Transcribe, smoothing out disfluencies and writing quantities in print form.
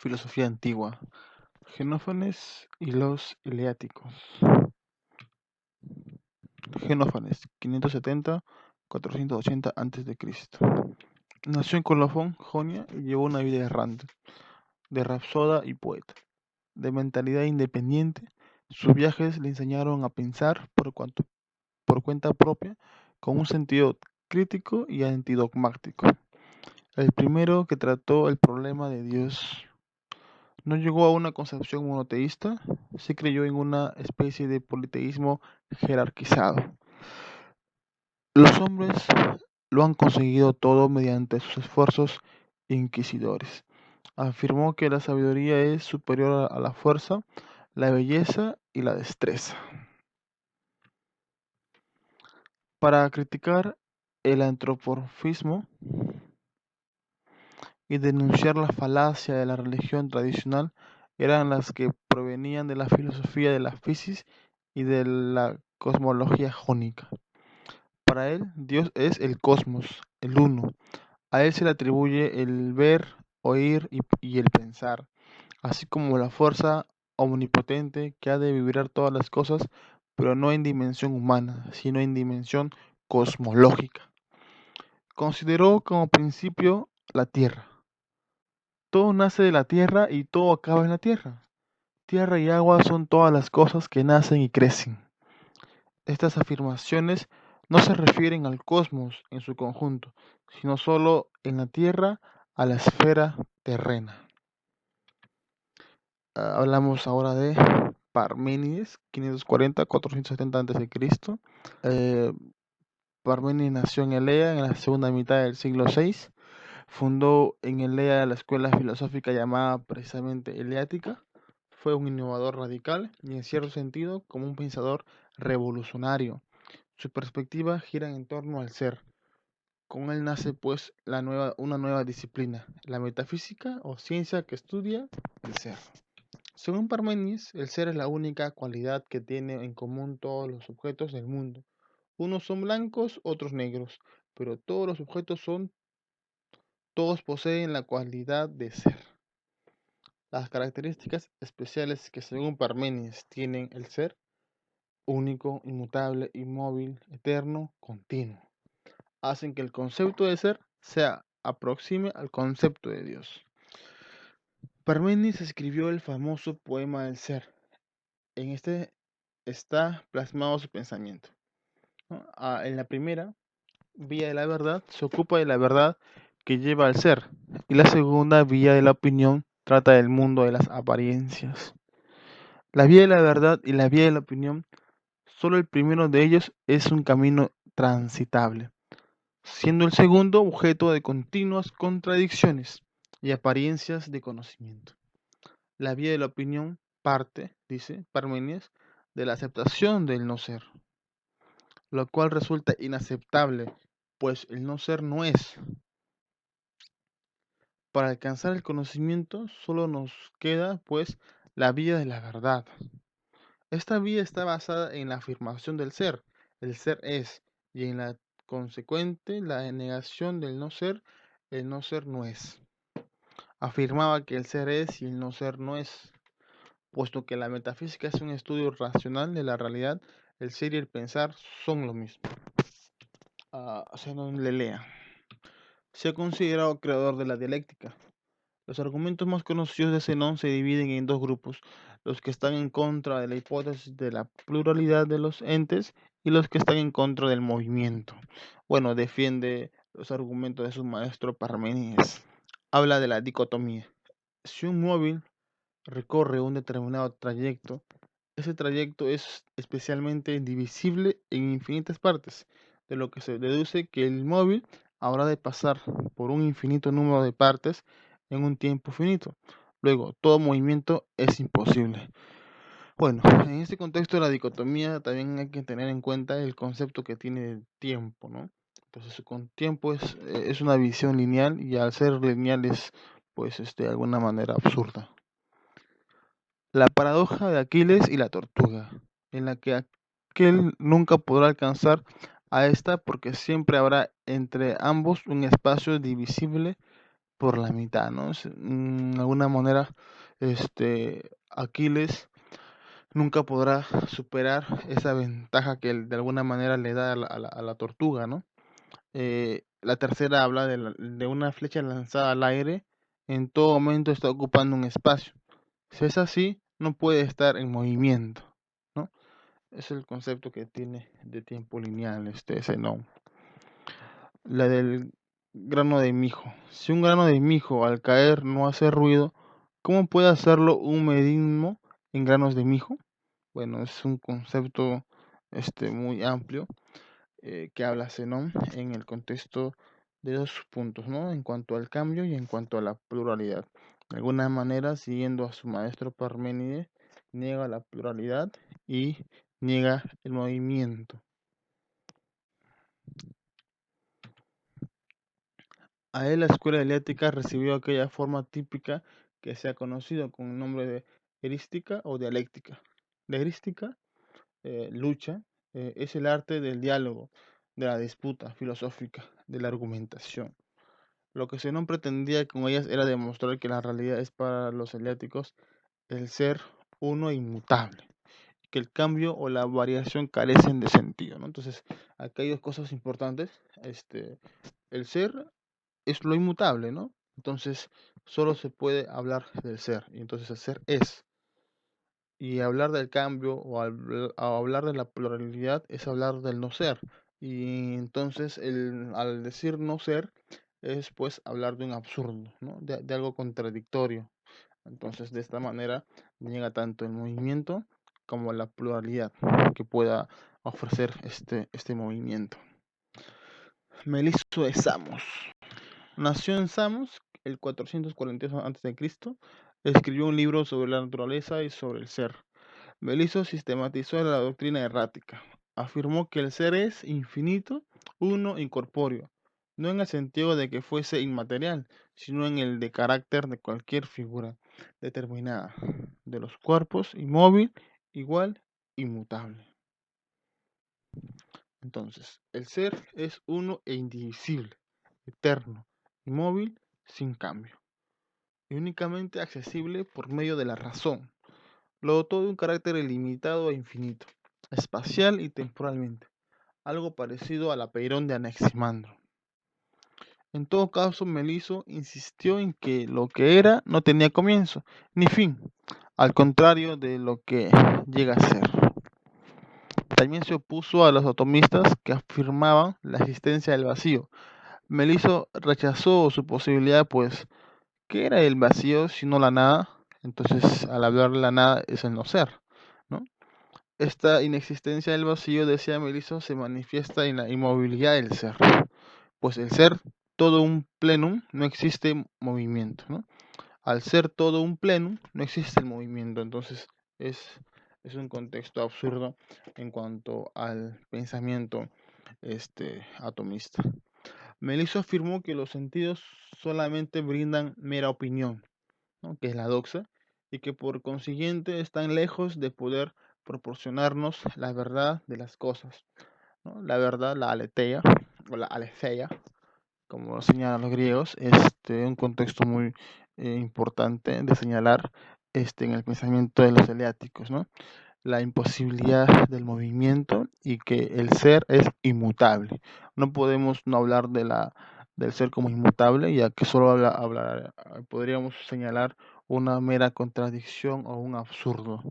Filosofía antigua. Xenófanes y los Eleáticos. Xenófanes, 570-480 a.C. Nació en Colofón, Jonia, y llevó una vida errante, de rapsoda y poeta. De mentalidad independiente, sus viajes le enseñaron a pensar por cuenta propia, con un sentido crítico y antidogmático. El primero que trató el problema de Dios. No llegó a una concepción monoteísta, sí creyó en una especie de politeísmo jerarquizado. Los hombres lo han conseguido todo mediante sus esfuerzos inquisidores. Afirmó que la sabiduría es superior a la fuerza, la belleza y la destreza. Para criticar el antropomorfismo y denunciar la falacia de la religión tradicional, eran las que provenían de la filosofía de la Fisis y de la cosmología jónica. Para él, Dios es el cosmos, el uno. A él se le atribuye el ver, oír y el pensar, así como la fuerza omnipotente que ha de vibrar todas las cosas, pero no en dimensión humana, sino en dimensión cosmológica. Consideró como principio la tierra. Todo nace de la tierra y todo acaba en la tierra. Tierra y agua son todas las cosas que nacen y crecen. Estas afirmaciones no se refieren al cosmos en su conjunto, sino solo en la Tierra a la esfera terrena. Hablamos ahora de Parménides, 540-470 a.C. Parménides nació en Elea en la segunda mitad del siglo VI. Fundó en Elea la escuela filosófica llamada precisamente Eleática. Fue un innovador radical y en cierto sentido como un pensador revolucionario. Su perspectiva gira en torno al ser. Con él nace pues una nueva disciplina, la metafísica o ciencia que estudia el ser. Según Parménides, el ser es la única cualidad que tiene en común todos los objetos del mundo. Unos son blancos, otros negros, pero todos los objetos todos poseen la cualidad de ser. Las características especiales que según Parménides tienen el ser, único, inmutable, inmóvil, eterno, continuo, hacen que el concepto de ser se aproxime al concepto de Dios. Parménides escribió el famoso poema del ser. En este está plasmado su pensamiento, ¿no? En la primera, vía de la verdad, se ocupa de la verdad que lleva al ser, y la segunda, vía de la opinión, trata del mundo de las apariencias. La vía de la verdad y la vía de la opinión, solo el primero de ellos es un camino transitable, siendo el segundo objeto de continuas contradicciones y apariencias de conocimiento. La vía de la opinión parte, dice Parménides, de la aceptación del no ser, lo cual resulta inaceptable, pues el no ser no es. Para alcanzar el conocimiento solo nos queda, pues, la vía de la verdad. Esta vía está basada en la afirmación del ser, el ser es, y en la consecuente la negación del no ser, el no ser no es. Afirmaba que el ser es y el no ser no es. Puesto que la metafísica es un estudio racional de la realidad, el ser y el pensar son lo mismo. Zenón le lea. Se ha considerado creador de la dialéctica. Los argumentos más conocidos de Zenón se dividen en dos grupos: los que están en contra de la hipótesis de la pluralidad de los entes y los que están en contra del movimiento. Bueno, defiende los argumentos de su maestro Parménides. Habla de la dicotomía. Si un móvil recorre un determinado trayecto, ese trayecto es especialmente divisible en infinitas partes, de lo que se deduce que el móvil habrá de pasar por un infinito número de partes en un tiempo finito. Luego, todo movimiento es imposible. Bueno, en este contexto de la dicotomía también hay que tener en cuenta el concepto que tiene de tiempo, ¿no? Entonces, con tiempo es una visión lineal y al ser lineal es, pues, de alguna manera absurda. La paradoja de Aquiles y la tortuga, en la que aquel nunca podrá alcanzar a esta porque siempre habrá entre ambos un espacio divisible por la mitad, ¿no? De alguna manera, Aquiles nunca podrá superar esa ventaja que él de alguna manera le da a la tortuga, ¿no? La tercera habla de una flecha lanzada al aire, en todo momento está ocupando un espacio. Si es así, no puede estar en movimiento, ¿no? Es el concepto que tiene de tiempo lineal Zenón. La del grano de mijo. Si un grano de mijo al caer no hace ruido, ¿cómo puede hacerlo un medimo en granos de mijo? Bueno, es un concepto muy amplio que habla Zenón en el contexto de dos puntos, ¿no? En cuanto al cambio y en cuanto a la pluralidad. De alguna manera, siguiendo a su maestro Parménides, niega la pluralidad y niega el movimiento. A él la escuela heleática recibió aquella forma típica que se ha conocido con el nombre de erística o dialéctica. La erística, lucha, es el arte del diálogo, de la disputa filosófica, de la argumentación. Lo que Zenón pretendía con ellas era demostrar que la realidad es para los heleáticos el ser uno e inmutable, que el cambio o la variación carecen de sentido, ¿no? Entonces, aquí hay dos cosas importantes. El ser es lo inmutable, ¿no? Entonces, solo se puede hablar del ser, y entonces el ser es. Y hablar del cambio o hablar de la pluralidad es hablar del no ser. Y entonces, al decir no ser, es pues hablar de un absurdo, ¿no? De algo contradictorio. Entonces, de esta manera llega tanto el movimiento como la pluralidad que pueda ofrecer este movimiento. Meliso de Samos. Nació en Samos el 442 a.C. Escribió un libro sobre la naturaleza y sobre el ser. Meliso sistematizó la doctrina errática. Afirmó que el ser es infinito, uno, incorpóreo, no en el sentido de que fuese inmaterial, sino en el de carácter de cualquier figura determinada, de los cuerpos, inmóvil, igual, inmutable. Entonces, el ser es uno e indivisible, eterno, inmóvil, sin cambio, y únicamente accesible por medio de la razón. Lo dotó de un carácter ilimitado e infinito, espacial y temporalmente, algo parecido al apeirón de Anaximandro. En todo caso, Meliso insistió en que lo que era no tenía comienzo ni fin, al contrario de lo que llega a ser. También se opuso a los atomistas que afirmaban la existencia del vacío. Meliso rechazó su posibilidad, pues, ¿qué era el vacío sino la nada? Entonces, al hablar de la nada es el no ser, ¿no? Esta inexistencia del vacío, decía Meliso, se manifiesta en la inmovilidad del ser, pues el ser todo un plenum no existe movimiento, ¿no? Al ser todo un plenum no existe el movimiento, entonces es, es un contexto absurdo en cuanto al pensamiento atomista. Meliso afirmó que los sentidos solamente brindan mera opinión, ¿no? Que es la doxa, y que por consiguiente están lejos de poder proporcionarnos la verdad de las cosas, ¿no? La verdad, la aletheia, o la aletheia, como lo señalan los griegos, es un contexto muy importante de señalar en el pensamiento de los eleáticos, ¿no? La imposibilidad del movimiento y que el ser es inmutable. No podemos no hablar del ser como inmutable, ya que solo podríamos señalar una mera contradicción o un absurdo.